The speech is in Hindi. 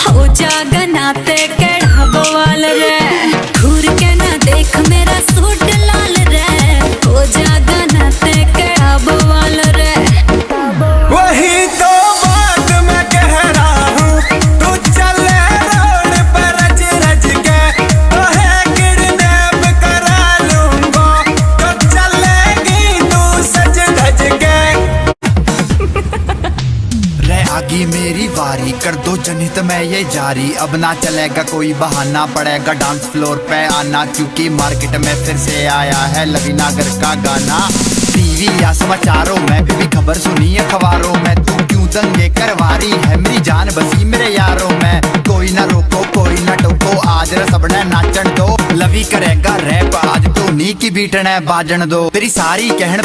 हो जागा ना ते केड़ा बवाल रे। घूर के ना देख मेरा सूट लाल रे, हो जागा ना ते केड़ा बवाल रे। वही तो बात मैं कह रहा हूँ, तू चले रोड पर रज रज के, तो है किडनैप करा लूंगा, तो चलेगी तू सज धज के। रह आगी मेरी बारी, कर दो जनहित में ये जारी, अब ना चलेगा कोई बहाना, पड़ेगा डांस फ्लोर पे आना, क्योंकि मार्केट में फिर से आया है लवीनागर का गाना। टीवी या समाचारों में भी खबर सुनी अखबारों में, तू क्यों दंगे करवारी है मेरी जान बसी मेरे यारों में। कोई ना रोको कोई ना टोको, आज सबने नाचन दो, लवी करेगा रैप आज तो नी की बीट ने बाजन दो, तेरी सारी कहन